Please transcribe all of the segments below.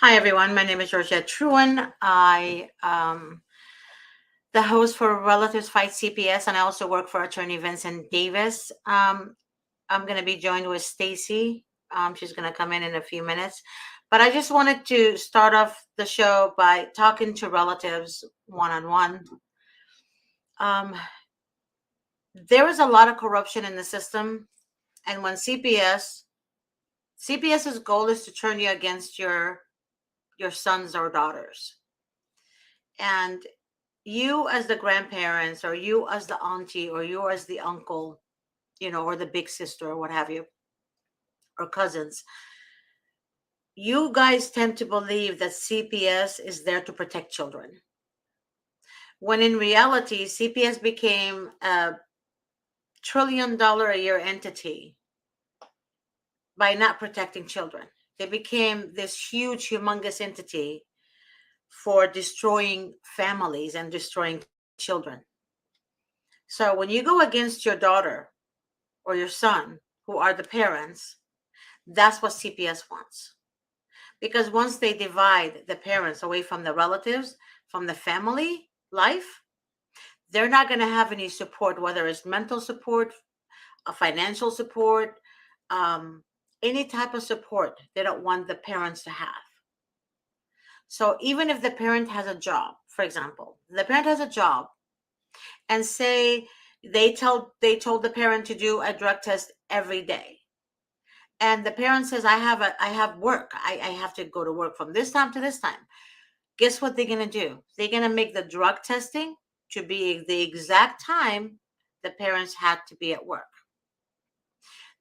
Hi, everyone. My name is Georgette Truan. The host for Relatives Fight CPS, and I also work for Attorney Vincent Davis. I'm going to be joined with Stacy. She's going to come in a few minutes. But I just wanted to start off the show by talking to relatives one on one. There is a lot of corruption in the system, and when CPS's goal is to turn you against your sons or daughters, and you as the grandparents or you as the auntie or you as the uncle, or the big sister or what have you, or cousins, you guys tend to believe that CPS is there to protect children, when in reality CPS became a $1 trillion a year entity by not protecting children. They became this huge humongous entity for destroying families and destroying children. So when you go against your daughter or your son, who are the parents, that's what CPS wants. Because once they divide the parents away from the relatives, from the family life, they're not going to have any support, whether it's mental support, financial support, um, any type of support they don't want the parents to have. So even if the parent has a job, for example, the parent has a job, and say they told the parent to do a drug test every day, and the parent says, I have work, I have to go to work from this time to this time. Guess what they're going to do? They're going to make the drug testing to be the exact time the parents had to be at work.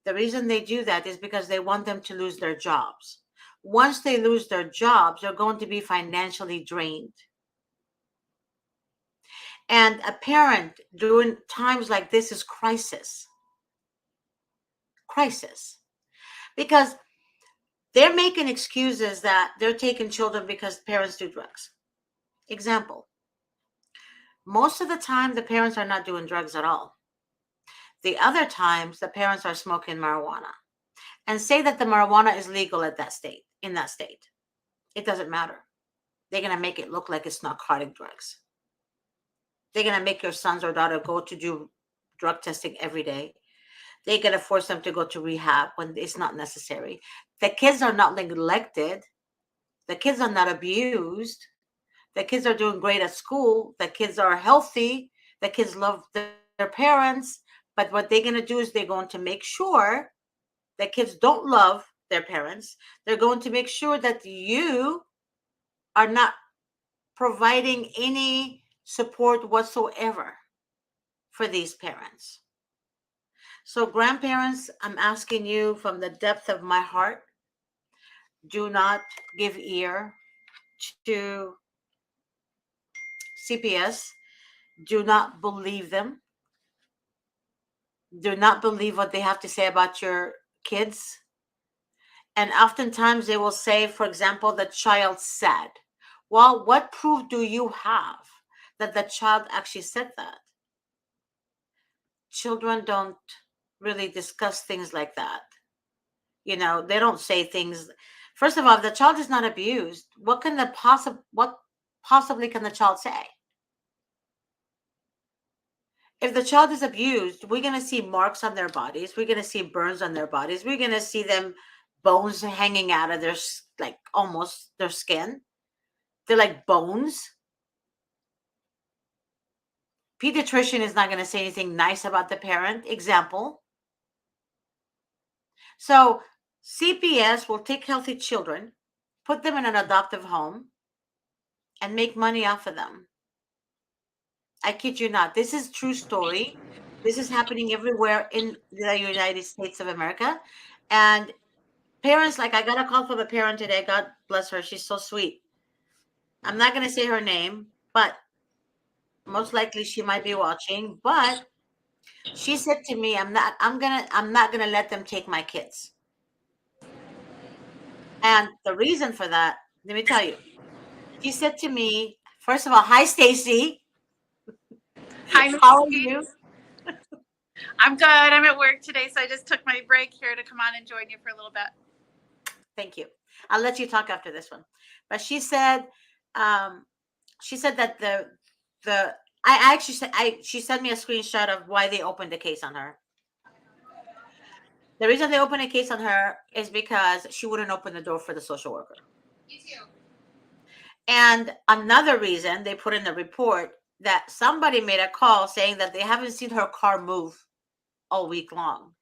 The reason they do that is because they want them to lose their jobs. Once they lose their jobs, they're going to be financially drained. And a parent during times like this is crisis, because they're making excuses that they're taking children because parents do drugs. Example, most of the time the parents are not doing drugs at all. The other times the parents are smoking marijuana, and say that the marijuana is legal at that state, in that state. It doesn't matter. They're going to make it look like it's narcotic drugs. They're going to make your sons or daughter go to do drug testing every day. They're going to force them to go to rehab when it's not necessary. The kids are not neglected. The kids are not abused. The kids are doing great at school. The kids are healthy. The kids love their parents. But what they're going to do is they're going to make sure that kids don't love their parents. They're going to make sure that you are not providing any support whatsoever for these parents. So, grandparents, I'm asking you from the depth of my heart, do not give ear to CPS. Do not believe them. Do not believe what they have to say about your kids. And oftentimes they will say, for example, the child said. Well, what proof do you have that the child actually said that? Children don't really discuss things like that. They don't say things. First of all, if the child is not abused, what possibly can the child say? If the child is abused, we're going to see marks on their bodies. We're going to see burns on their bodies. We're going to see them bones hanging out of like almost their skin. They're like bones. Pediatrician is not going to say anything nice about the parent. Example. So CPS will take healthy children, put them in an adoptive home, and make money off of them. I kid you not. This is true story. This is happening everywhere in the United States of America. And parents, like, I got a call from a parent today. God bless her. She's so sweet. I'm not going to say her name, but most likely she might be watching. But she said to me, I'm not going to let them take my kids. And the reason for that, let me tell you. She said to me, first of all, hi, Stacy. Hi, How are Lucy. you? I'm good. I'm at work today, so I just took my break here to come on and join you for a little bit. Thank you. I'll let you talk after this one. But um, she said that the I actually said she sent me a screenshot of why they opened the case on her. The reason they opened a case on her is because she wouldn't open the door for the social worker. And another reason they put in the report that somebody made a call saying that they haven't seen her car move all week long.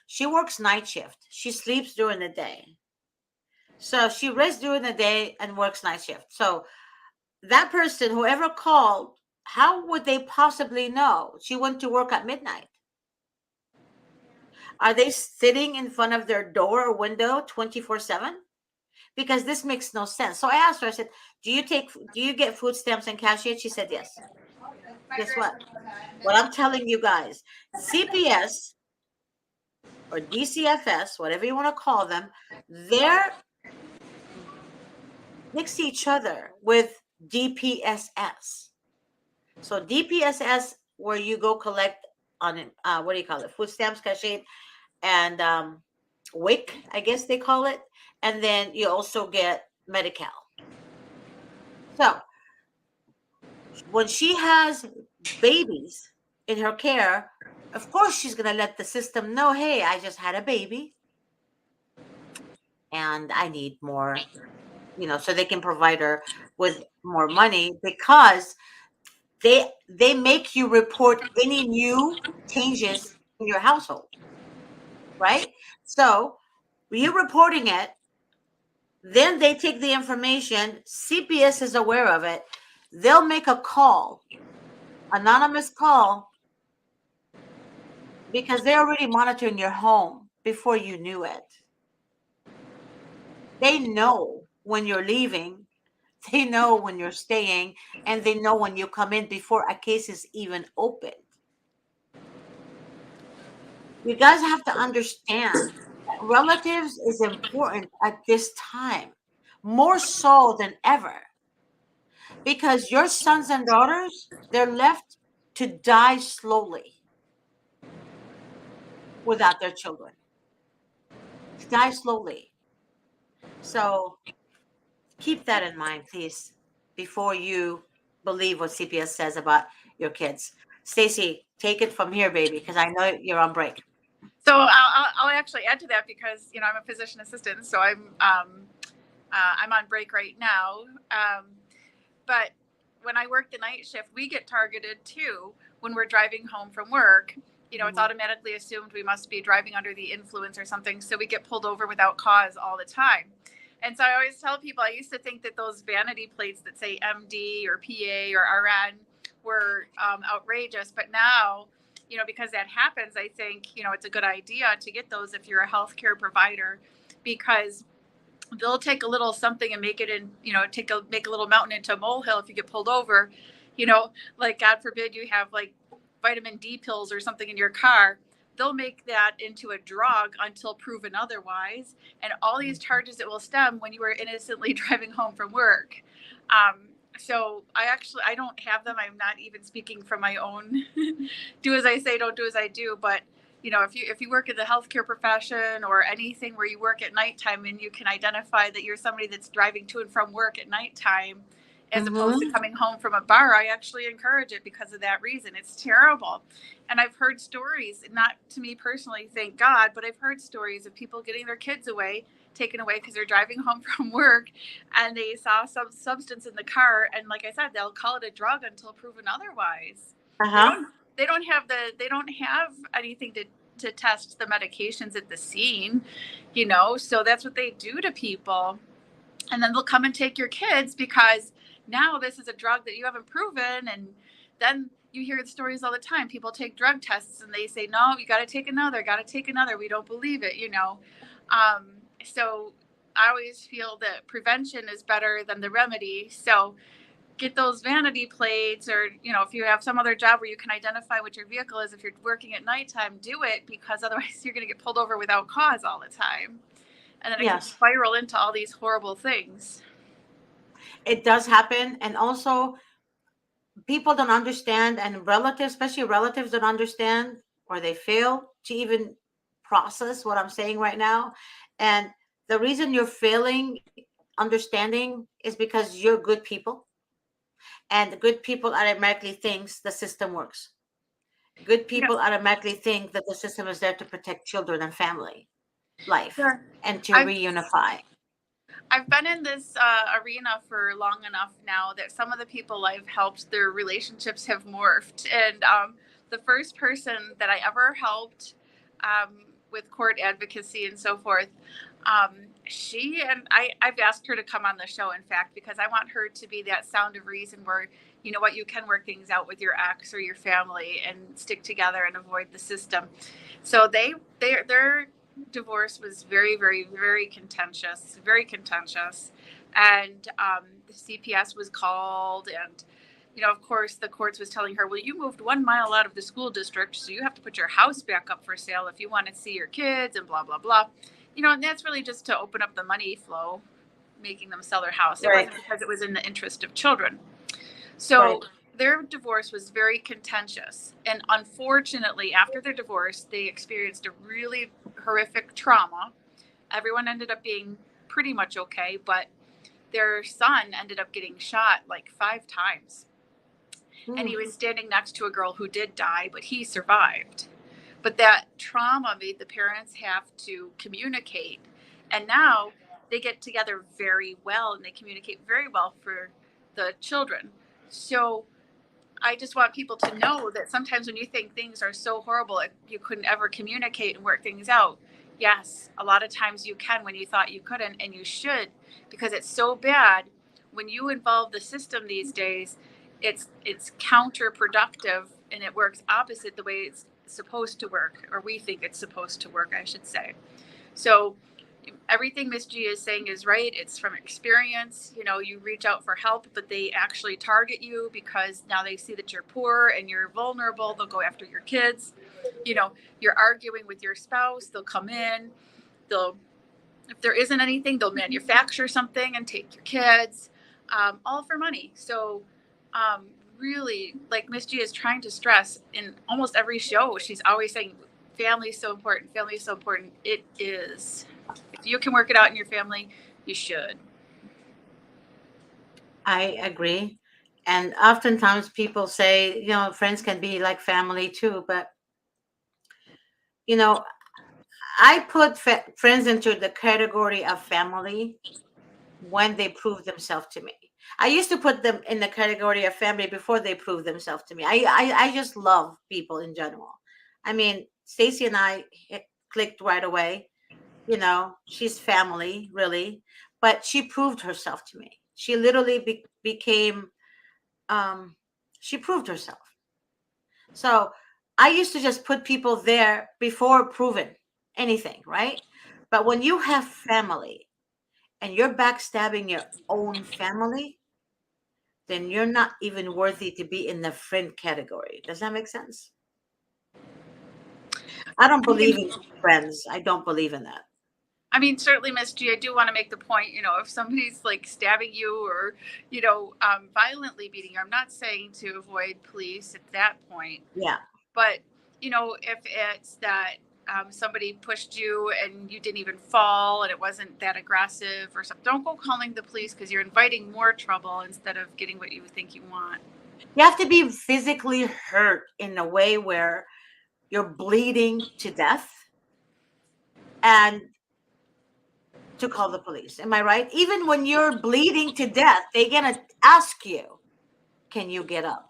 She works night shift. She sleeps during the day. So she rests during the day and works night shift. So that person, whoever called, how would they possibly know she went to work at midnight? Are they sitting in front of their door or window 24/7? Because this makes no sense. So I asked her, I said, do you get food stamps and cash aid? She said yes. Guess what? What I'm telling you guys, CPS or DCFS, whatever you want to call them, they're next to each other with DPSS. So DPSS, where you go collect on what do you call it? Food stamps, cash aid, and WIC, I guess they call it. And then you also get Medi-Cal. So when she has babies in her care, of course she's going to let the system know, hey, I just had a baby and I need more, so they can provide her with more money because they make you report any new changes in your household, right? So you're reporting it, then they take the information, CPS is aware of it, they'll make a call, anonymous call, because they're already monitoring your home before you knew it. They know when you're leaving, they know when you're staying, and they know when you come in before a case is even opened. You guys have to understand that relatives is important at this time, more so than ever, because your sons and daughters, they're left to die slowly without their children, to die slowly. So keep that in mind, please, before you believe what CPS says about your kids. Stacy, take it from here, baby, because I know you're on break. So I'll actually add to that because I'm a physician assistant, so I'm on break right now. But when I work the night shift, we get targeted too when we're driving home from work. It's automatically assumed we must be driving under the influence or something, so we get pulled over without cause all the time. And so I always tell people, I used to think that those vanity plates that say MD or PA or RN were outrageous, but now, because that happens, I think, it's a good idea to get those if you're a healthcare provider, because they'll take a little something and make it in, make a little mountain into a molehill if you get pulled over, like God forbid you have like vitamin D pills or something in your car. They'll make that into a drug until proven otherwise. And all these charges that will stem when you were innocently driving home from work. So I don't have them. I'm not even speaking from my own do as I say, don't do as I do. But if you work in the healthcare profession or anything where you work at nighttime and you can identify that you're somebody that's driving to and from work at nighttime, as opposed to coming home from a bar, I actually encourage it because of that reason. It's terrible. And I've heard stories, not to me personally, thank God, but I've heard stories of people getting their kids taken away because they're driving home from work and they saw some substance in the car. And like I said, they'll call it a drug until proven otherwise. They don't have anything to test the medications at the scene, so that's what they do to people. And then they'll come and take your kids because now this is a drug that you haven't proven. And then you hear the stories all the time. People take drug tests and they say, no, you got to take another, we don't believe it, so I always feel that prevention is better than the remedy. So get those vanity plates, or if you have some other job where you can identify what your vehicle is, if you're working at nighttime, do it, because otherwise you're going to get pulled over without cause all the time, and then it can spiral into all these horrible things. It does happen. And also people don't understand, and relatives, especially relatives, don't understand, or they fail to even process what I'm saying right now. And The reason you're failing understanding is because you're good people, and good people automatically thinks the system works. Good You know, people automatically think that the system is there to protect children and family life yeah, and to I've reunify. I've been in this arena for long enough now that some of the people I've helped, their relationships have morphed. And the first person that I ever helped with court advocacy and so forth, um, I've asked her to come on the show, in fact, because I want her to be that sound of reason where, you know what, you can work things out with your ex or your family and stick together and avoid the system. So their divorce was very, very, very contentious, very contentious. And the CPS was called, and of course, the courts was telling her, well, you moved 1 mile out of the school district, so you have to put your house back up for sale if you want to see your kids, and blah, blah, blah. And that's really just to open up the money flow, making them sell their house. It Right. wasn't because it was in the interest of children. Right. So their divorce was very contentious. And unfortunately, after their divorce, they experienced a really horrific trauma. Everyone ended up being pretty much okay, but their son ended up getting shot like 5 times. And he was standing next to a girl who did die, but he survived. But that trauma made the parents have to communicate. And now they get together very well and they communicate very well for the children. So I just want people to know that sometimes when you think things are so horrible, you couldn't ever communicate and work things out. Yes, a lot of times you can when you thought you couldn't, and you should, because it's so bad. When you involve the system these days, it's counterproductive and it works opposite the way it's supposed to work, or we think it's supposed to work, I should say. So everything Miss G is saying is right. It's from experience. You reach out for help, but they actually target you because now they see that you're poor and you're vulnerable. They'll go after your kids. You're arguing with your spouse. They'll come in. If there isn't anything, they'll manufacture something and take your kids, all for money. So, really, like Miss G is trying to stress in almost every show, she's always saying, family is so important. Family is so important. It is. If you can work it out in your family, you should. I agree. And oftentimes people say, friends can be like family too. But, you know, I put friends into the category of family when they prove themselves to me. I used to put them in the category of family before they prove themselves to me. I just love people in general. I mean, Stacy and I clicked right away. She's family, really, but she proved herself to me. She literally became, she proved herself. So I used to just put people there before proving anything, right? But when you have family and you're backstabbing your own family, then you're not even worthy to be in the friend category. Does that make sense? I don't believe in friends. I don't believe in that. I mean, certainly, Miss G, I do want to make the point, if somebody's like stabbing you or, violently beating you, I'm not saying to avoid police at that point. Yeah. But, if it's that somebody pushed you and you didn't even fall and it wasn't that aggressive or something, don't go calling the police because you're inviting more trouble instead of getting what you think you want. You have to be physically hurt in a way where you're bleeding to death and to call the police. Am I right? Even when you're bleeding to death, they're going to ask you, can you get up?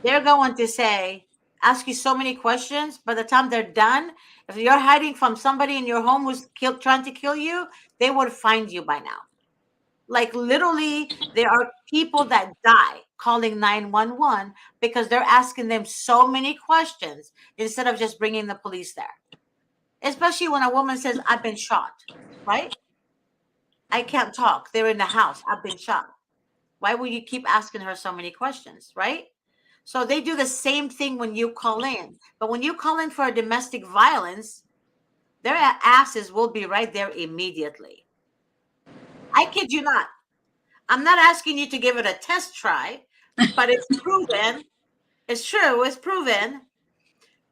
They're going to ask you so many questions. By the time they're done, if you're hiding from somebody in your home who's trying to kill you, they would find you by now. Like literally, there are people that die calling 911 because they're asking them so many questions instead of just bringing the police there. Especially when a woman says, I've been shot, right? I can't talk. They're in the house. I've been shot. Why would you keep asking her so many questions, right? So they do the same thing when you call in. But when you call in for a domestic violence, their asses will be right there immediately. I kid you not. I'm not asking you to give it a test try, but it's proven, it's true, it's proven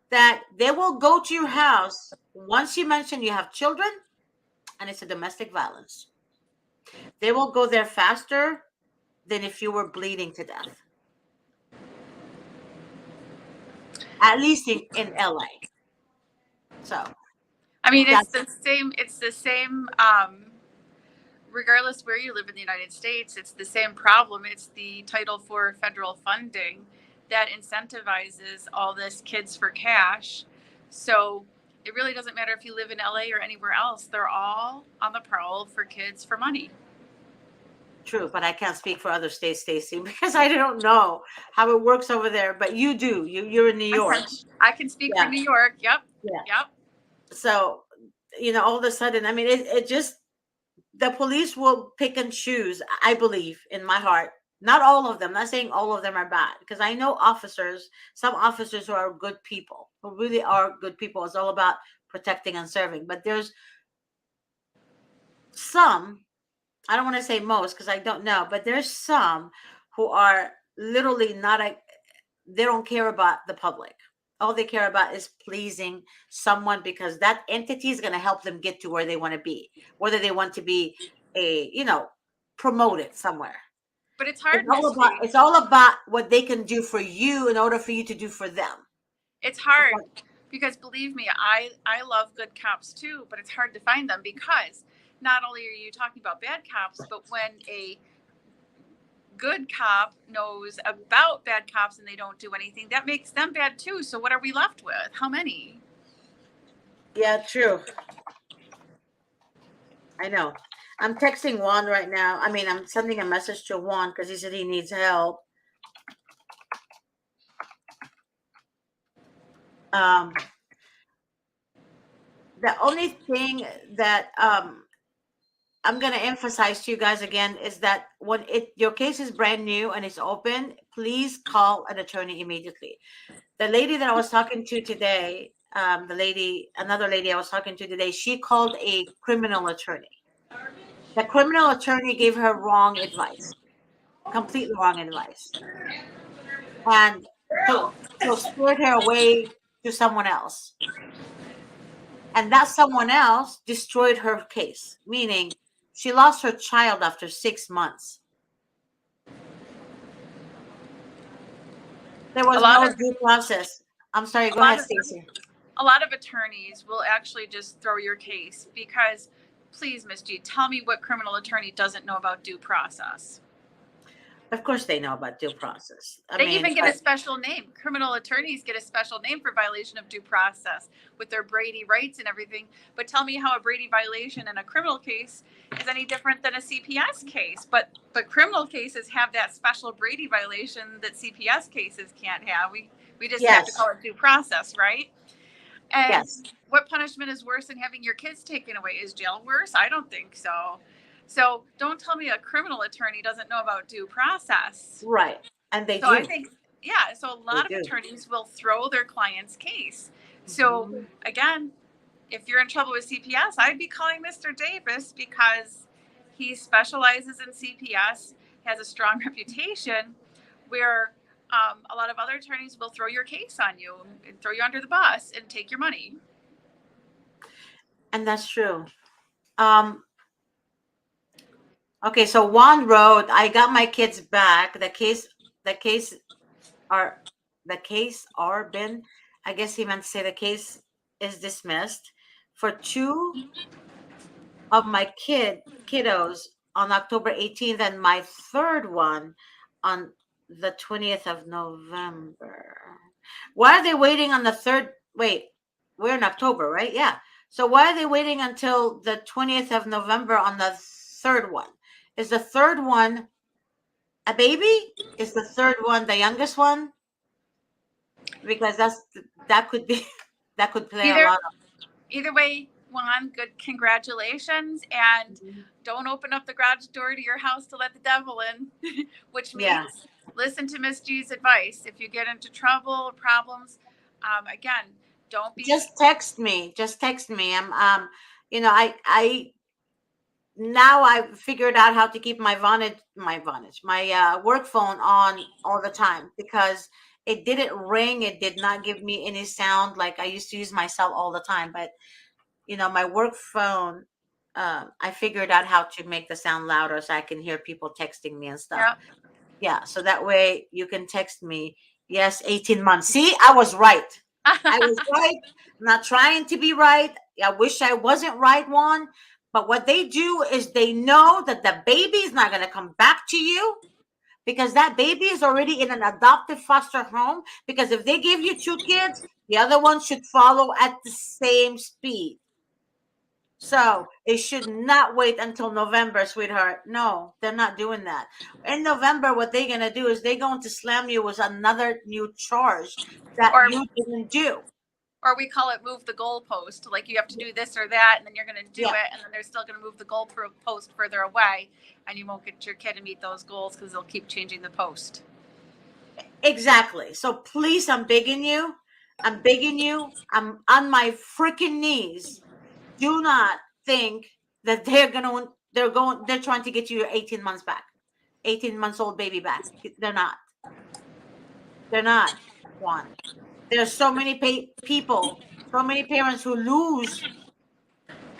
that they will go to your house once you mention you have children, and it's a domestic violence, they will go there faster than if you were bleeding to death. At least in LA. So I mean, it's that's the same. It's the same. Regardless where you live in the United States, it's the same problem. It's the Title IV federal funding that incentivizes all this kids for cash. So it really doesn't matter if you live in LA or anywhere else. They're all on the prowl for kids for money. true, but I can't speak for other states, Stacy, because I don't know how it works over there. But you do. You're in New York. I can speak for Yeah. New York. Yep. Yeah. Yep. So, all of a sudden, I mean, it just, the police will pick and choose, I believe, in my heart. Not all of them. Not saying all of them are bad, because I know some officers who are good people, who really are good people. It's all about protecting and serving. But there's some, I don't want to say most because I don't know, but there's some who are literally not they don't care about the public. All they care about is pleasing someone, because that entity is going to help them get to where they want to be, whether they want to be promoted somewhere. But it's hard, Miss G. It's all about what they can do for you in order for you to do for them. It's hard because, believe me, I love good cops too, but it's hard to find them because not only are you talking about bad cops, but when a good cop knows about bad cops and they don't do anything, that makes them bad too. So what are we left with? How many? Yeah, true. I know. I'm texting Juan right now. I mean, I'm sending a message to Juan because he said he needs help. The only thing that I'm going to emphasize to you guys again is that when your case is brand new and it's open, please call an attorney immediately. The lady that I was talking to today, another lady I was talking to today, she called a criminal attorney. The criminal attorney gave her wrong advice, completely wrong advice, and so steered her away to someone else. And that someone else destroyed her case, meaning she lost her child after 6 months. There was no due process. I'm sorry, go ahead, Stacey. A lot of attorneys will actually just throw your case because, please, Ms. G, tell me what criminal attorney doesn't know about due process. Of course they know about due process. They even get a special name. Criminal attorneys get a special name for violation of due process with their Brady rights and everything. But tell me how a Brady violation in a criminal case is any different than a CPS case. But criminal cases have that special Brady violation that CPS cases can't have. We just have to call it due process, right? And what punishment is worse than having your kids taken away? Is jail worse? I don't think so. So don't tell me a criminal attorney doesn't know about due process. Right. And they do. I think, so a lot of attorneys will throw their client's case. So again, if you're in trouble with CPS, I'd be calling Mr. Davis because he specializes in CPS, has a strong reputation, where a lot of other attorneys will throw your case on you and throw you under the bus and take your money. And that's true. Okay, so Juan wrote, I got my kids back. The case are been, I guess he meant to say the case is dismissed for 2 of my kiddos on October 18th and my third one on the 20th of November. Why are they waiting on the third? Wait, we're in October, right? Yeah. So why are they waiting until the 20th of November on the third one? Is the third one a baby? Is the third one the youngest one? Because that could be that could play a lot of. Either way, Juan, good congratulations, and don't open up the garage door to your house to let the devil in, which means listen to Miss G's advice. If you get into trouble or problems, again, don't be. Just text me. I'm I now I've figured out how to keep my work phone on all the time, because it didn't ring. It did not give me any sound like I used to use my cell all the time. But my work phone I figured out how to make the sound louder so I can hear people texting me and stuff. Yeah. Yeah, so that way you can text me. Yes, 18 months. See, I was right. I was right. I'm not trying to be right. I wish I wasn't right, Juan. But what they do is they know that the baby is not going to come back to you because that baby is already in an adoptive foster home. Because if they give you two kids, the other one should follow at the same speed. So it should not wait until November, sweetheart. No, they're not doing that. In November, what they're going to do is they're going to slam you with another new charge that or you didn't do. or we call it move the goalpost. Like you have to do this or that, and then you're going to do Yeah, it, and then they're still going to move the goalpost further away, and you won't get your kid to meet those goals because they'll keep changing the post. exactly. So please, I'm begging you. I'm begging you. I'm on my freaking knees. Do not think that they're trying to get you your 18 months back. 18 months old baby back. They're not. They're not, Juan. There's so many people, so many parents who lose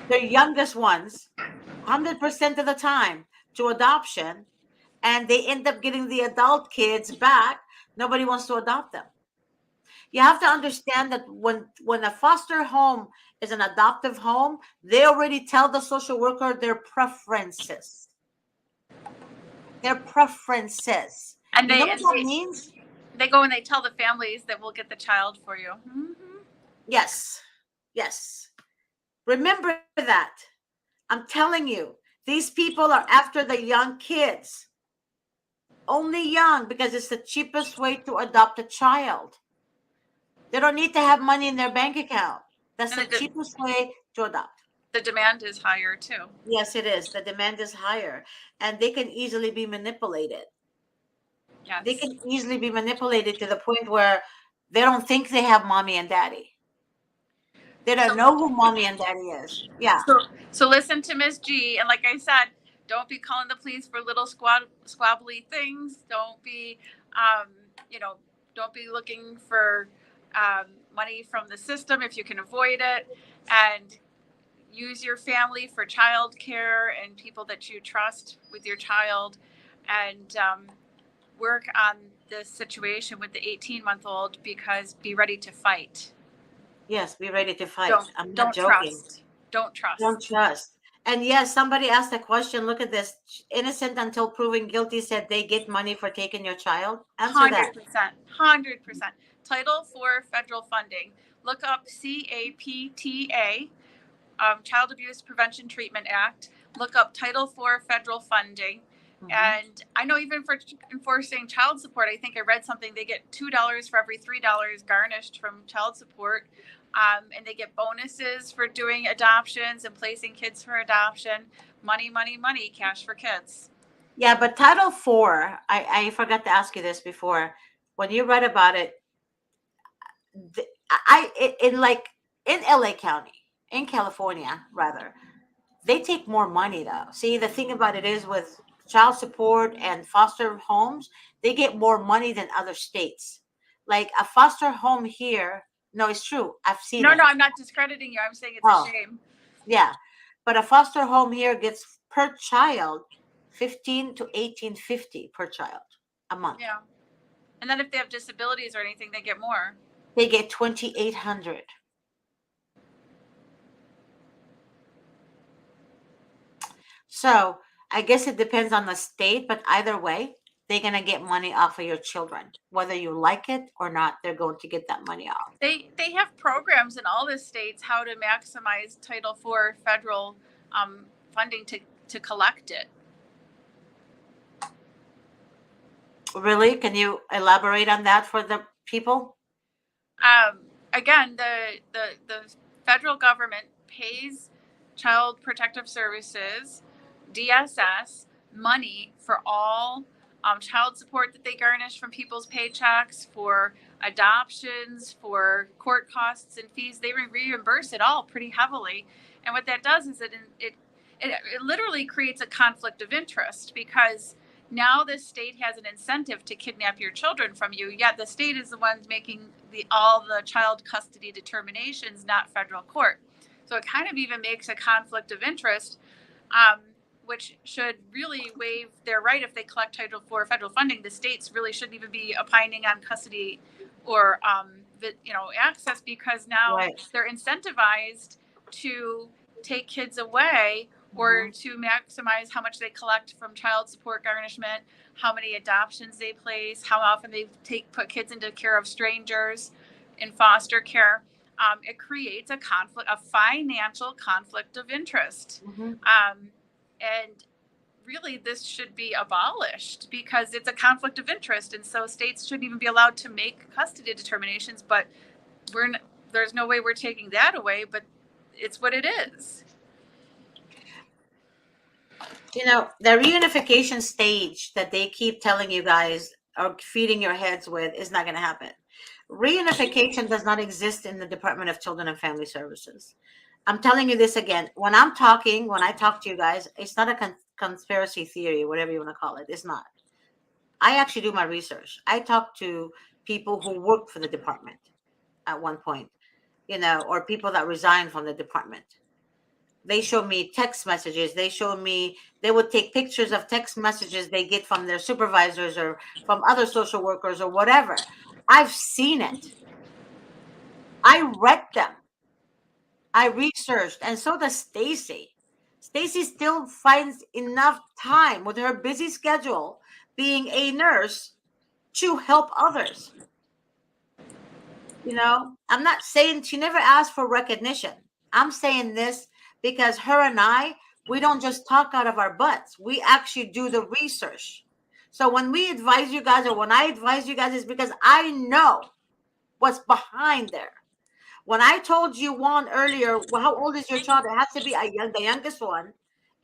their youngest ones 100% of the time to adoption, and they end up getting the adult kids back. Nobody wants to adopt them. You have to understand that when a foster home is an adoptive home, they already tell the social worker their preferences. Their preferences. And You know they what and that they, means? they go and they tell the families that we'll get the child for you. Mm-hmm. Yes. Yes. Remember that. I'm telling you, these people are after the young kids. Only young because it's the cheapest way to adopt a child. They don't need to have money in their bank account. That's And the cheapest way to adopt. the demand is higher too. Yes, it is. The demand is higher and they can easily be manipulated. They Yes. can easily be manipulated to the point where they don't think they have mommy and daddy. They don't So know who mommy and daddy is. Yeah. so listen to Miss G, and like I said, don't be calling the police for little squabbly things. Don't be, um, you know, don't be looking for money from the system if you can avoid it, and use your family for child care and people that you trust with your child, and work on this situation with the 18-month-old because be ready to fight. Yes, be ready to fight. Don't I'm not don't joking. trust. Don't Don't trust. trust. And yes, somebody asked a question. Look at this. Innocent until proven guilty said they get money for taking your child. Answer that. 100%. 100%. Title IV federal funding. Look up CAPTA, Child Abuse Prevention Treatment Act. Look up Title IV federal funding. Mhm. And I know even for enforcing child support, I think I read something, they get $2 for every $3 garnished from child support. And they get bonuses for doing adoptions and placing kids for adoption. Money, money, money, cash for kids. Yeah, but Title IV, I forgot to ask you this before. When you read about it, in like in LA County, in California rather, they take more money though. See, the thing about it is with child support and foster homes, they get more money than other states. Like a foster home here, no, it's true. I've seen No, it. no, I'm not discrediting you. I'm saying it's a Oh, shame. yeah. But a foster home here gets per child 15 to 1850 per child a month. Yeah. And then if they have disabilities or anything, they get more. They get 2800. So I guess it depends on the state, but either way, they're gonna get money off of your children. Whether you like it or not, they're going to get that money off. They have programs in all the states how to maximize Title IV federal funding to collect it. Really? Can you elaborate on that for the people? Again, the federal government pays Child Protective Services, DSS, money for all child support that they garnish from people's paychecks, for adoptions, for court costs and fees. They reimburse it all pretty heavily. And what that does is it literally creates a conflict of interest, because now the state has an incentive to kidnap your children from you, yet the state is the ones making all the child custody determinations, not federal court. So it kind of even makes a conflict of interest, um, which should really waive their right if they collect Title IV federal funding. The states really shouldn't even be opining on custody or access, because now Right. they're incentivized to take kids away or Mhm. to maximize how much they collect from child support garnishment, how many adoptions they place, how often they put kids into care of strangers in foster care. It creates a financial conflict of interest. Mhm. And really, this should be abolished because it's a conflict of interest. And so states shouldn't even be allowed to make custody determinations, but there's no way we're taking that away, but it's what it is. The reunification stage that they keep telling you guys or feeding your heads with is not going to happen. Reunification does not exist in the Department of Children and Family Services. I'm telling you this again. When I talk to you guys, it's not a conspiracy theory, whatever you want to call it. It's not. I actually do my research. I talk to people who worked for the department at one point, or people that resigned from the department. They show me text messages. They would take pictures of text messages they get from their supervisors or from other social workers or whatever. I've seen it. I read them. I researched, and so does Stacy. Stacy still finds enough time with her busy schedule being a nurse to help others. I'm not saying she never asked for recognition. I'm saying this because her and we don't just talk out of our butts. We actually do the research. So when we advise you guys, or when I advise you guys, is because I know what's behind there. When I told you, Juan, earlier, well, how old is your child? It has to be the youngest one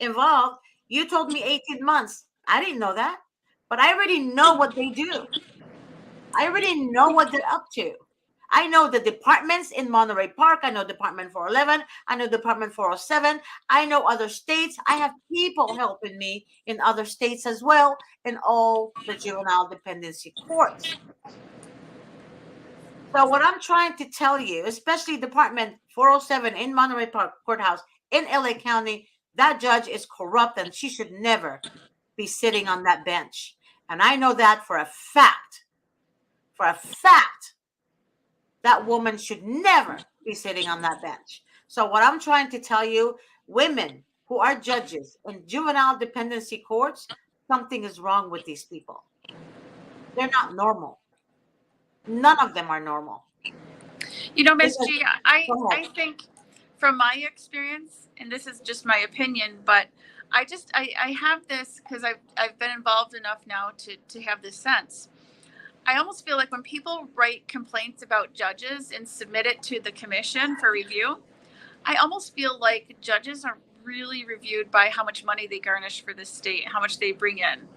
involved. You told me 18 months. I didn't know that, but I already know what they do. I already know what they're up to. I know the departments in Monterey Park. I know Department 411. I know Department 407. I know other states. I have people helping me in other states as well, in all the juvenile dependency courts. So what I'm trying to tell you, especially Department 407 in Monterey Park Courthouse in LA County, that judge is corrupt and she should never be sitting on that bench. And I know that for a fact. For a fact. That woman should never be sitting on that bench. So what I'm trying to tell you, women who are judges in juvenile dependency courts, something is wrong with these people. They're not normal. None of them are normal. Miss G, I Go think from my experience, and this is just my opinion, but I have this because I've been involved enough now to have this sense. I almost feel like when people write complaints about judges and submit it to the commission for review, I almost feel like judges are really reviewed by how much money they garnish for the state, how much they bring in,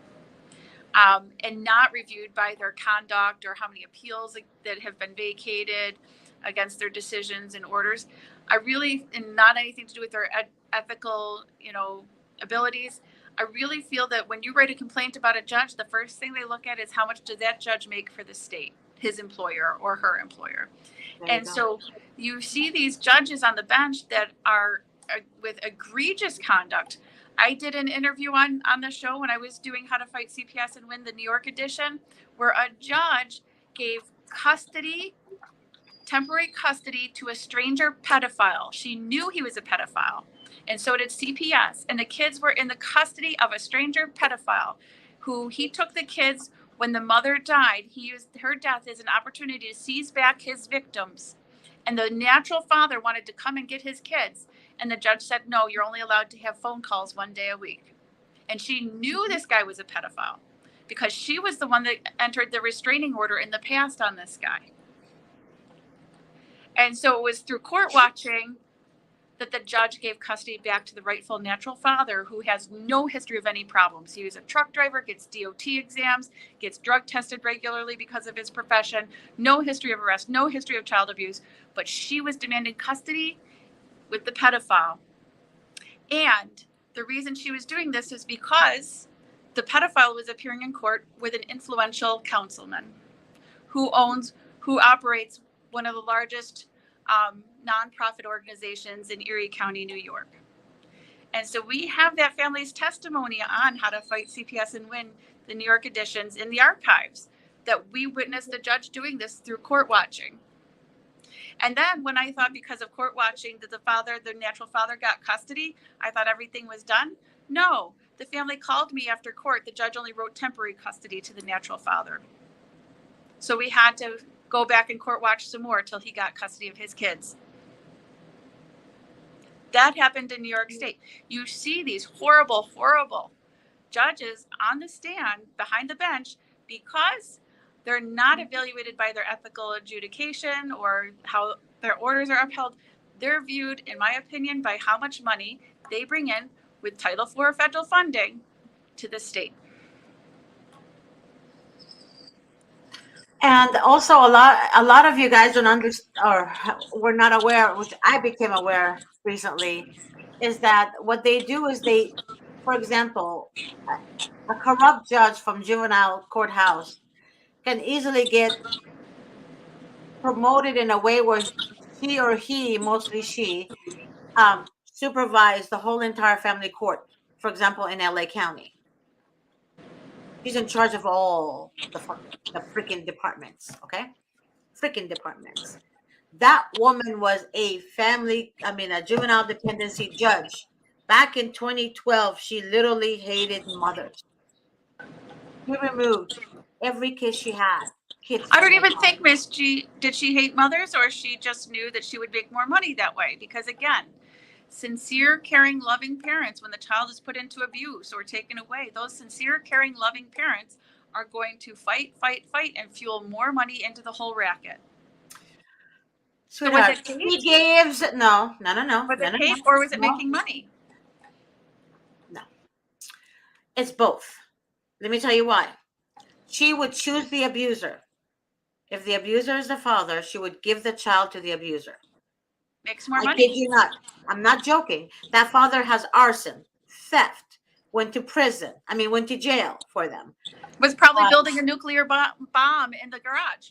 and not reviewed by their conduct or how many appeals that have been vacated against their decisions and orders. I really, and not anything to do with their ethical, abilities. I really feel that when you write a complaint about a judge, the first thing they look at is how much did that judge make for the state, his employer or her employer. And so you see these judges on the bench that are with egregious conduct. I did an interview on the show when I was doing How to Fight CPS and Win, the New York edition, where a judge gave temporary custody to a stranger pedophile. She knew he was a pedophile, and so did CPS. And the kids were in the custody of a stranger pedophile who he took the kids when the mother died. He used her death as an opportunity to seize back his victims. And the natural father wanted to come and get his kids. And the judge said, no, you're only allowed to have phone calls 1 day a week. And she knew this guy was a pedophile because she was the one that entered the restraining order in the past on this guy. And so it was through court watching that the judge gave custody back to the rightful natural father, who has no history of any problems. He was a truck driver, gets DOT exams, gets drug tested regularly because of his profession, no history of arrest, no history of child abuse, but she was demanding custody with the pedophile. And the reason she was doing this is because the pedophile was appearing in court with an influential councilman who operates one of the largest nonprofit organizations in Erie County, New York. And so we have that family's testimony on how to fight CPS and win the New York editions in the archives, that we witnessed the judge doing this through court watching. And then when I thought, because of court watching, that the natural father got custody, I thought everything was done. No, the family called me after court. The judge only wrote temporary custody to the natural father. So we had to go back and court watch some more till he got custody of his kids. That happened in New York State. You see these horrible, horrible judges on the stand behind the bench because they're not evaluated by their ethical adjudication or how their orders are upheld. They're viewed, in my opinion, by how much money they bring in with Title IV federal funding to the state. And also, a lot of you guys don't understand, or were not aware, which I became aware recently, is that what they do is they, for example, a corrupt judge from juvenile courthouse can easily get promoted in a way where she or he, mostly she, supervise the whole entire family court. For example, in LA County, she's in charge of all the freaking departments. Okay, freaking departments. That woman was a a juvenile dependency judge. Back in 2012, she literally hated mothers. She removed every kid she had. Kids I from don't her even life. think Miss G, did she hate mothers, or she just knew that she would make more money that way? Because again, sincere, caring, loving parents, when the child is put into abuse or taken away, those sincere, caring, loving parents are going to fight, fight, fight, and fuel more money into the whole racket. So was Sweetheart, it hate? he gives no, no, no, no, Was no, it no, hate, no, or was it no, making money? no. It's both. Let me tell you why. She would choose the abuser. If the abuser is the father, she would give the child to the abuser. Makes more I kid money. you not. I'm not joking. That father has arson, theft, went to prison. Went to jail for them. Was probably Uh, building a nuclear bomb in the garage.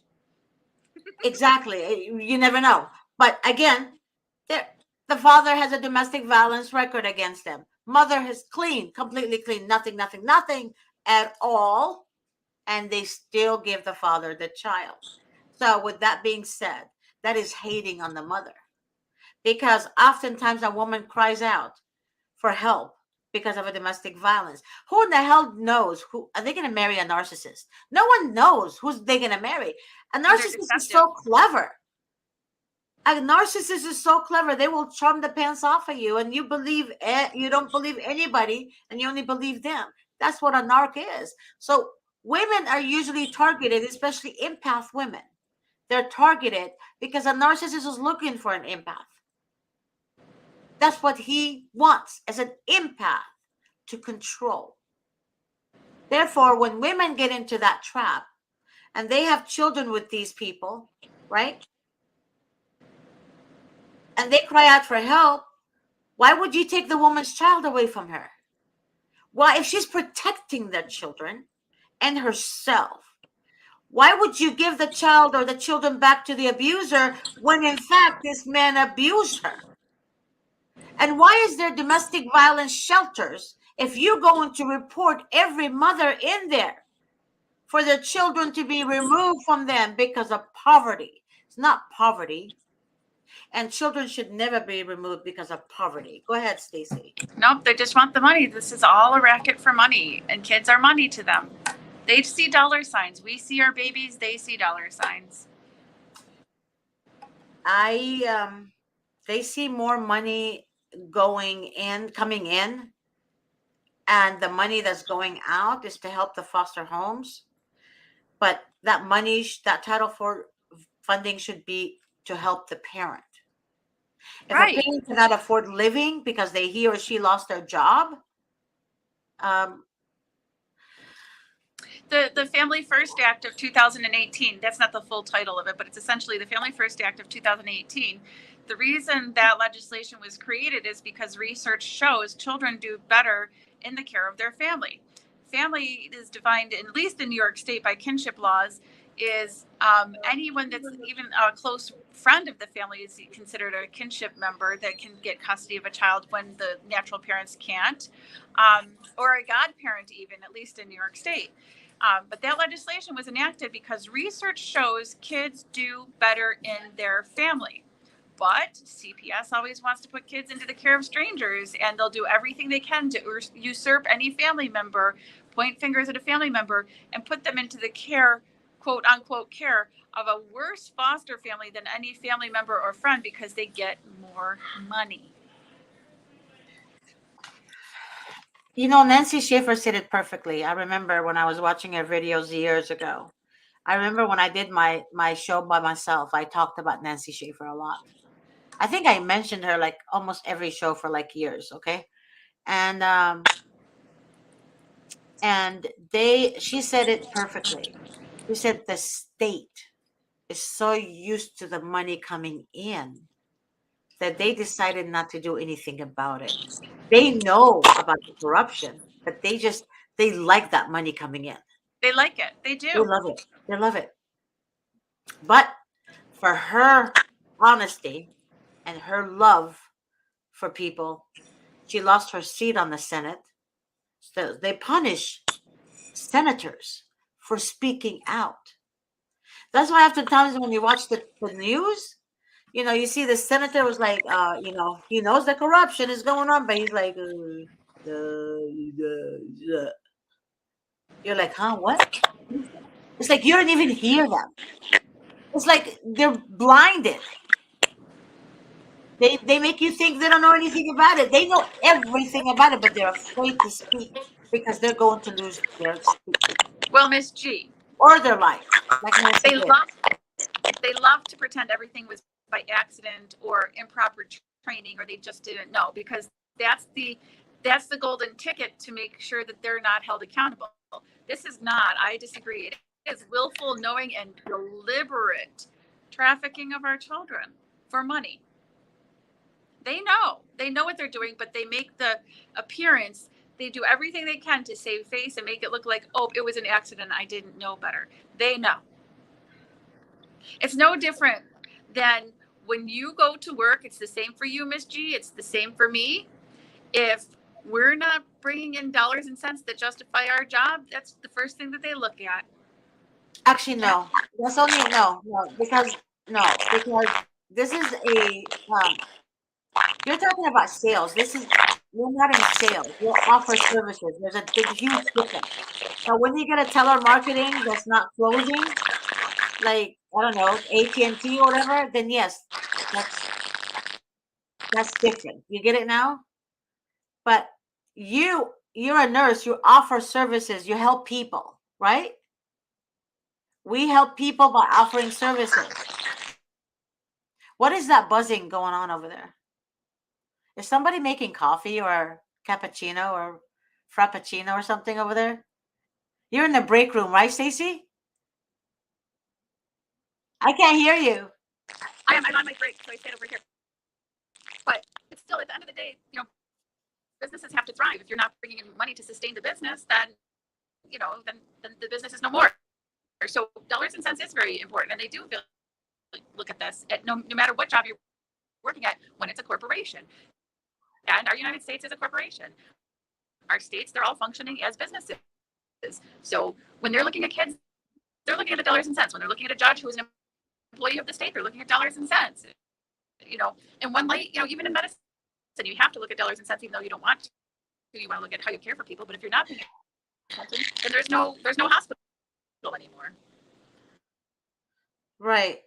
exactly. You never know. But again, the father has a domestic violence record against them. Mother is clean, completely clean, nothing, nothing, nothing at all. And they still give the father the child. So, with that being said, that is hating on the mother. Because oftentimes a woman cries out for help because of a domestic violence. Who in the hell knows who are they going to marry? A narcissist? No one knows who's they going to marry. A narcissist is so clever. A narcissist is so clever. They will charm the pants off of you, and you don't believe anybody, and you only believe them. That's what a narc is. So women are usually targeted, especially empath women. They're targeted because a narcissist is looking for an empath. That's what he wants, as an empath, to control. Therefore, when women get into that trap and they have children with these people, right? And they cry out for help, why would you take the woman's child away from her? Why, if she's protecting their children and herself, why would you give the child or the children back to the abuser when in fact this man abused her? And why is there domestic violence shelters if you're going to report every mother in there for their children to be removed from them because of poverty? It's not poverty. And children should never be removed because of poverty. Go ahead, Stacy. Nope, they just want the money. This is all a racket for money, and kids are money to them. They see dollar signs. We see our babies, they see dollar signs. They see more money coming in, and the money that's going out is to help the foster homes. But that money, that Title IV funding should be to help the parent. If a parent cannot afford living because he or she lost their job, the Family First Act of 2018, that's not the full title of it, but it's essentially the Family First Act of 2018. The reason that legislation was created is because research shows children do better in the care of their family. Family is defined, at least in New York State, by kinship laws, is anyone that's even a close friend of the family is considered a kinship member that can get custody of a child when the natural parents can't, or a godparent, even, at least in New York State. But that legislation was enacted because research shows kids do better in their family. But CPS always wants to put kids into the care of strangers, and they'll do everything they can to usurp any family member, point fingers at a family member, and put them into the care, quote unquote, care of a worse foster family than any family member or friend because they get more money. Nancy Schaefer said it perfectly. I remember when I was watching her videos years ago. I remember when I did my show by myself, I talked about Nancy Schaefer a lot. I think I mentioned her like almost every show for like years, okay? And she said it perfectly. She said the state is so used to the money coming in that they decided not to do anything about it. They know about the corruption, but they like that money coming in. They like it. They They do. love it. They love it. But for her honesty and her love for people, she lost her seat on the Senate. So they punish senators for speaking out. That's why oftentimes when you watch the news, you see the senator was like, he knows the corruption is going on, but he's like, you're like, huh, what? It's like you don't even hear them. It's like they're blinded. They make you think they don't know anything about it. They know everything about it, but they're afraid to speak because they're going to lose their seat Well, Miss G, or their life, like Nancy they did. love to pretend everything was by accident or improper training, or they just didn't know, because that's the golden ticket to make sure that they're not held accountable. This is not. I disagree. It is willful, knowing, and deliberate trafficking of our children for money. They know what they're doing, but they make the appearance. They do everything they can to save face and make it look like, oh, it was an accident, I didn't know better. They know. It's no different than when you go to work. It's the same for you, Miss G. It's the same for me. If we're not bringing in dollars and cents that justify our job, that's the first thing that they look at. Actually, no. That's only because this is you're talking about sales. You're not in sales. You offer services. There's a big, huge difference. Now, when you get a telemarketing that's not closing, like I don't know, AT&T or whatever, then yes, that's that's different. You get it now? But you're a nurse. You offer services. You help people, right? We help people by offering services. What is that buzzing going on over there? Is somebody making coffee or cappuccino or frappuccino or something over there? You're in the break room, right, Stacy? I can't hear you. I'm on my break, so I stayed over here. But it's still, at the end of the day, businesses have to thrive. If you're not bringing in money to sustain the business, then then the business is no more. So dollars and cents is very important, and they do look at this at no matter what job you're working at when it's a corporation. And our United States is a corporation. Our states, they're all functioning as businesses. So when they're looking at kids, they're looking at the dollars and cents. When they're looking at a judge who is an employee of the state, they're looking at dollars and cents. In one light, even in medicine, you have to look at dollars and cents, even though you don't want to. You want to look at how you care for people, but if you're not paying attention, then there's no hospital anymore. Right.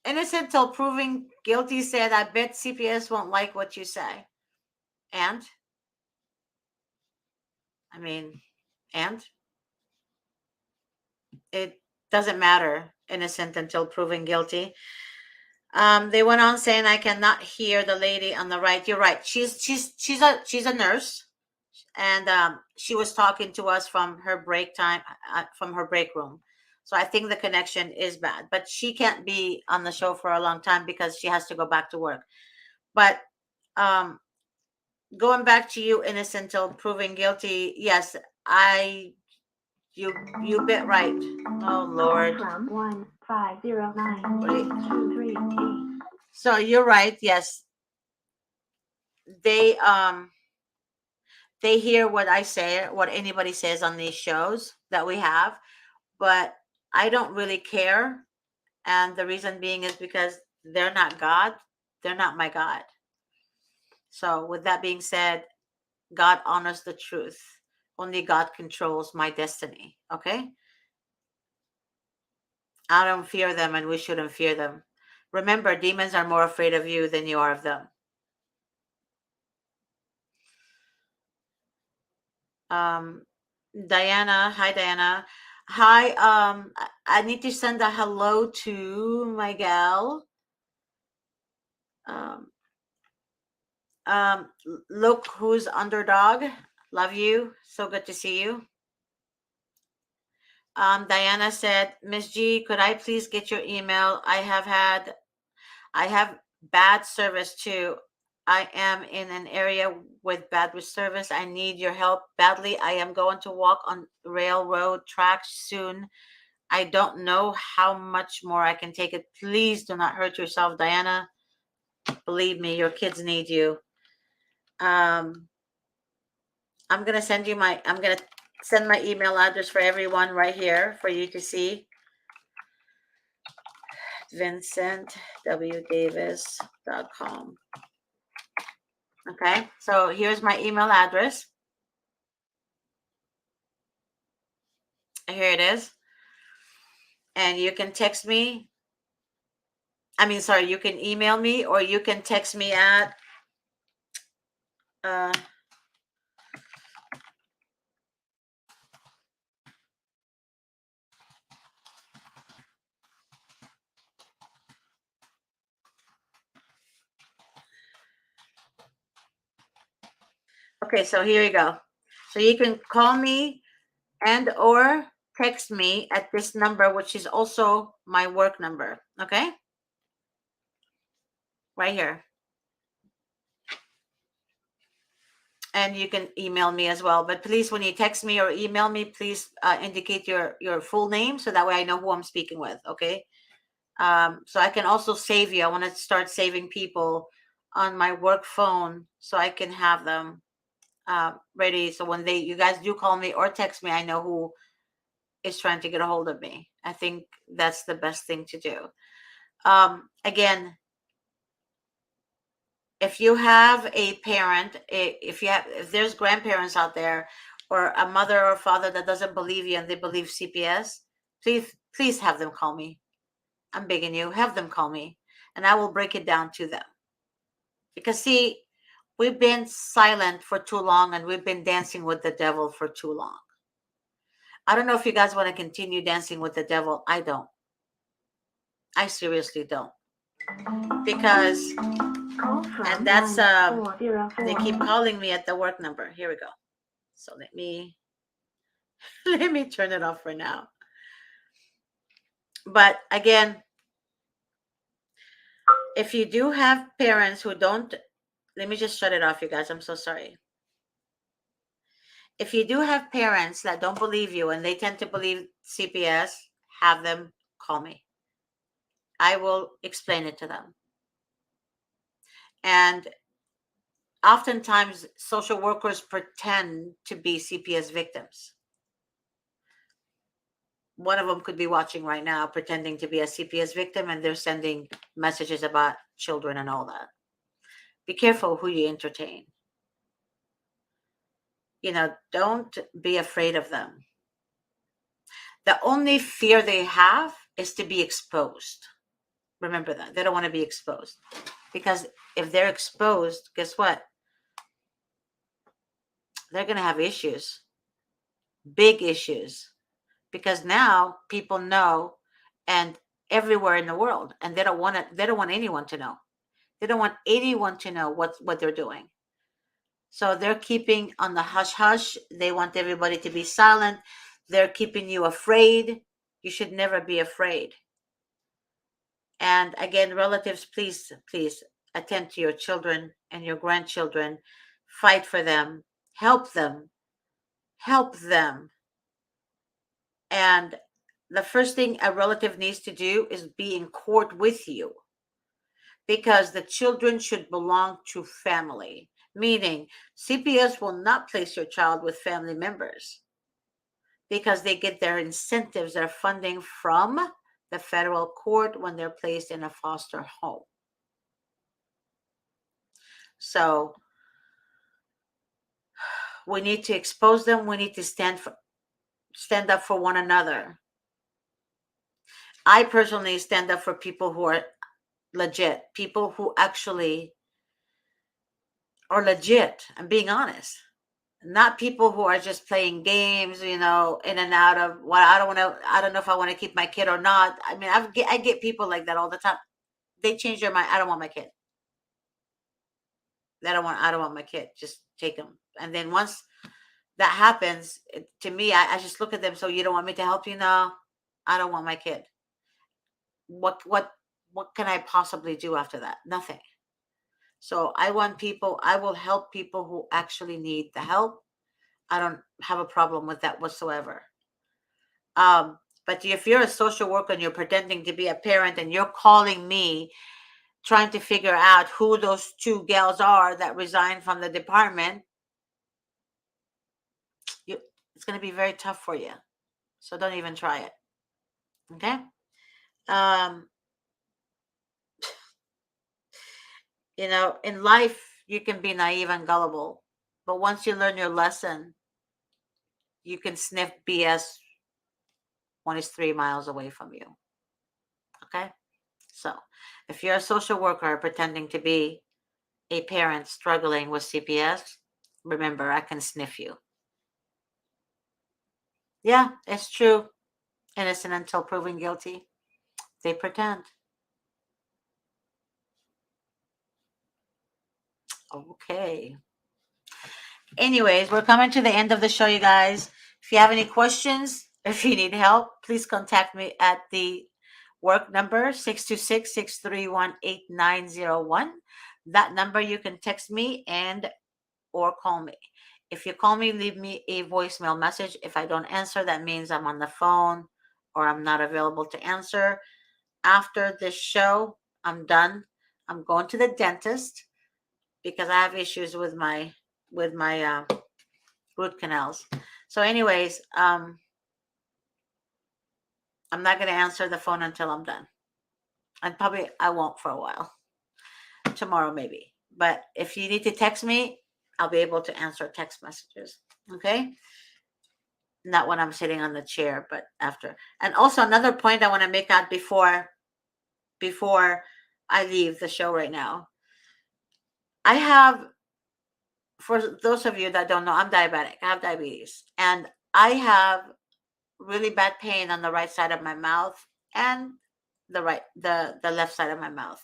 Innocent till proven guilty said, I bet CPS won't like what you say. And? I mean, and? It doesn't matter. Innocent until proven guilty. They went on saying, I cannot hear the lady on the right. You're right. She's a nurse, and she was talking to us from her break time, from her break room. So I think the connection is bad, but she can't be on the show for a long time because she has to go back to work. But um, going back to you, innocent till proven guilty. Yes, I You bet right. Oh Lord. From 1509 Wait. 238. So you're right. Yes, they they hear what I say, what anybody says on these shows that we have, but I don't really care. And the reason being is because they're not God. They're not my God. So with that being said, God honors the truth. Only God controls my destiny. Okay? I don't fear them, and we shouldn't fear them. Remember, demons are more afraid of you than you are of them. Um, Diana, hi Diana. Hi, I need to send a hello to my gal. Um, look who's underdog. Love you. So good to see you. Diana said, Miss G, could I please get your email? I have bad service too. I am in an area with bad service. I need your help badly. I am going to walk on railroad tracks soon. I don't know how much more I can take it. Please do not hurt yourself, Diana. Believe me, your kids need you. Um, I'm gonna send my email address for everyone right here for you to see. VincentWDavis.com. Okay, so here's my email address. Here it is. And you can text me. Sorry, you can email me or you can text me at uh, okay, so here you go. So you can call me and or text me at this number, which is also my work number. Okay, right here. And you can email me as well, but please, when you text me or email me, please indicate your full name so that way I know who I'm speaking with. Okay, so I can also save you. I want to start saving people on my work phone so I can have them ready, so when you guys do call me or text me, I know who is trying to get a hold of me. I think that's the best thing to do. Again, if you have a parent, if there's grandparents out there or a mother or father that doesn't believe you and they believe CPS, please have them call me. I'm begging you, have them call me and I will break it down to them. Because see, we've been silent for too long and we've been dancing with the devil for too long. I don't know if you guys want to continue dancing with the devil. I don't. I seriously don't. Because and that's they keep calling me at the work number. Here we go. So let me turn it off for now. But again, if you do have parents who don't, let me just shut it off, you guys. I'm so sorry. If you do have parents that don't believe you and they tend to believe CPS, have them call me. I will explain it to them. And oftentimes, social workers pretend to be CPS victims. One of them could be watching right now, pretending to be a CPS victim, and they're sending messages about children and all that. Be careful who you entertain. Don't be afraid of them. The only fear they have is to be exposed. Remember that. They don't want to be exposed. Because if they're exposed, guess what? They're going to have issues. Big issues. Because now people know, and everywhere in the world, and they don't want anyone to know. They don't want anyone to know what they're doing. So they're keeping on the hush hush. They want everybody to be silent. They're keeping you afraid. You should never be afraid. And again, relatives, please attend to your children and your grandchildren. Fight for them. Help them. Help them. And the first thing a relative needs to do is be in court with you, because the children should belong to family. Meaning, CPS will not place your child with family members because they get their incentives, their funding from the federal court when they're placed in a foster home. So we need to expose them. We need to stand up for one another. I personally stand up for people who are legit, people who actually are legit. I'm being honest. Not people who are just playing games, in and out of, well, I don't know if I want to keep my kid or not. I mean, I get people like that all the time. They change their mind. I don't want my kid. I don't want my kid. Just take them. And then once that happens, to me, I just look at them. So you don't want me to help you? No, I don't want my kid. What can I possibly do after that? Nothing. So I will help people who actually need the help. I don't have a problem with that whatsoever. But if you're a social worker and you're pretending to be a parent and you're calling me trying to figure out who those two gals are that resigned from the department, it's going to be very tough for you. So don't even try it. Okay? In life, you can be naive and gullible, but once you learn your lesson, you can sniff BS when it's 3 miles away from you. Okay? So if you're a social worker pretending to be a parent struggling with CPS, remember, I can sniff you. Yeah, it's true. Innocent until proven guilty. They pretend. Okay. Anyways, we're coming to the end of the show, you guys. If you have any questions, if you need help, please contact me at the work number 626-631-8901. That number, you can text me or call me. If you call me, leave me a voicemail message. If I don't answer, that means I'm on the phone or I'm not available to answer. After this show, I'm done. I'm going to the dentist because I have issues with my root canals. So anyways, I'm not going to answer the phone until I'm done. And probably I won't for a while. Tomorrow maybe. But if you need to text me, I'll be able to answer text messages. Okay? Not when I'm sitting on the chair, but after. And also another point I want to make out before I leave the show right now. I have, for those of you that don't know, I'm diabetic. I have diabetes. And I have really bad pain on the right side of my mouth and the left side of my mouth.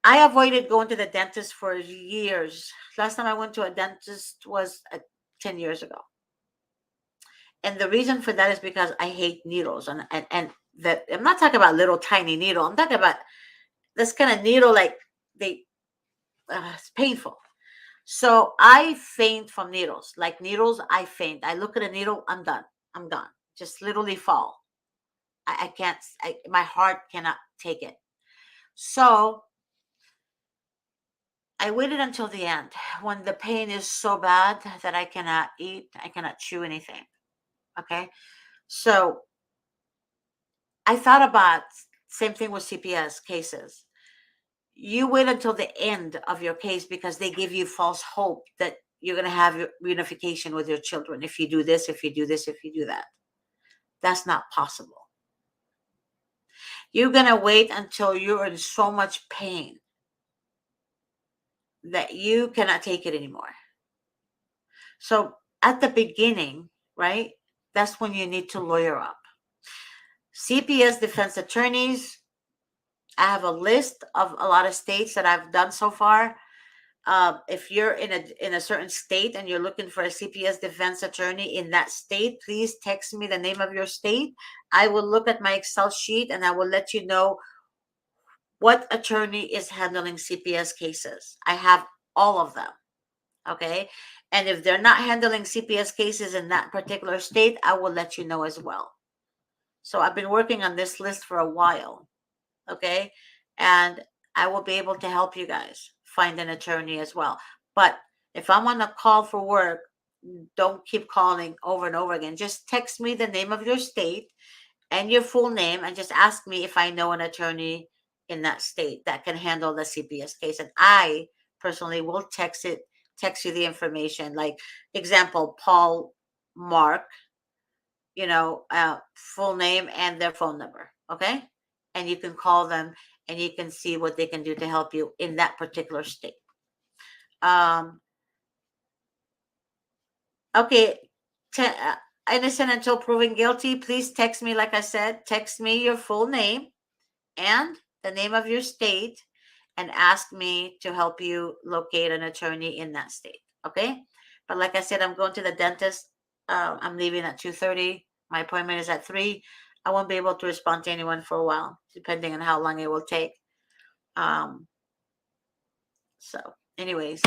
I avoided going to the dentist for years. Last time I went to a dentist was 10 years ago. And the reason for that is because I hate needles. And that, I'm not talking about little tiny needle. I'm talking about this kind of needle, like it's painful. So I faint from needles. Like needles, I faint. I look at a needle, I'm done. I'm done. Just literally fall. I can't, my heart cannot take it. So I waited until the end when the pain is so bad that I cannot eat, I cannot chew anything. Okay. So I thought about same thing with CPS cases. You wait until the end of your case because they give you false hope that you're going to have your reunification with your children if you do this, if you do this, if you do that. That's not possible. You're going to wait until you're in so much pain that you cannot take it anymore. So at the beginning, right, that's when you need to lawyer up. CPS defense attorneys, I have a list of a lot of states that I've done so far. If you're in a certain state and you're looking for a CPS defense attorney in that state, please text me the name of your state. I will look at my Excel sheet and I will let you know what attorney is handling CPS cases. I have all of them. Okay. And if they're not handling CPS cases in that particular state, I will let you know as well. So I've been working on this list for a while. Okay. And I will be able to help you guys find an attorney as well. But if I'm on a call for work, don't keep calling over and over again. Just text me the name of your state and your full name and just ask me if I know an attorney in that state that can handle the CPS case. And I personally will text you the information. Like example, Paul Mark, full name and their phone number. Okay. And you can call them and you can see what they can do to help you in that particular state. Okay. Innocent until proven guilty. Please text me. Like I said, text me your full name and the name of your state and ask me to help you locate an attorney in that state. Okay. But like I said, I'm going to the dentist. I'm leaving at 2:30. My appointment is at 3. I won't be able to respond to anyone for a while, depending on how long it will take. So anyways,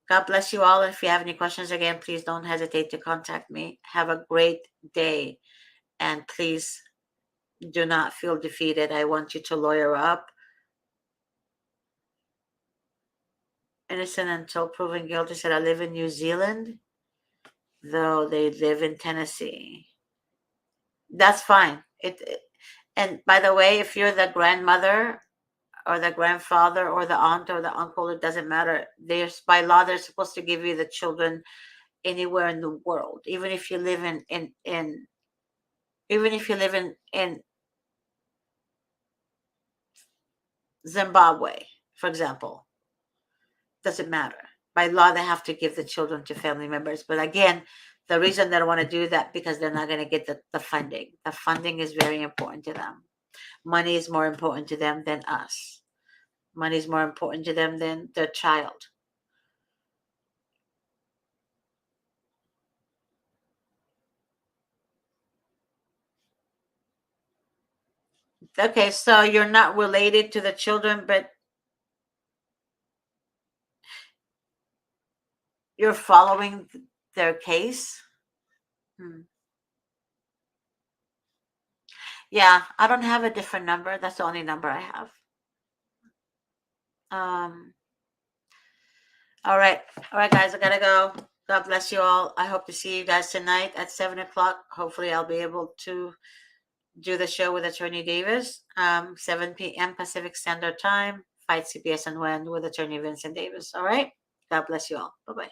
God bless you all. If you have any questions again, please don't hesitate to contact me. Have a great day. And please do not feel defeated. I want you to lawyer up. Innocent until proven guilty said, I live in New Zealand, though they live in Tennessee. That's fine. And by the way, if you're the grandmother or the grandfather or the aunt or the uncle, it doesn't matter. By law, they're supposed to give you the children anywhere in the world, even if you live in Zimbabwe, for example. Doesn't matter. By law, they have to give the children to family members. But again, the reason they don't want to do that because they're not going to get the funding. The funding is very important to them. Money is more important to them than us. Money is more important to them than their child. Okay, so you're not related to the children, but you're following their case? Yeah, I don't have a different number. That's the only number I have. All right, guys, I gotta go. God bless you all. I hope to see you guys tonight at 7:00. Hopefully, I'll be able to do the show with Attorney Davis. 7 p.m. Pacific Standard Time. Fight CPS and Win with Attorney Vincent Davis. All right. God bless you all. Bye bye.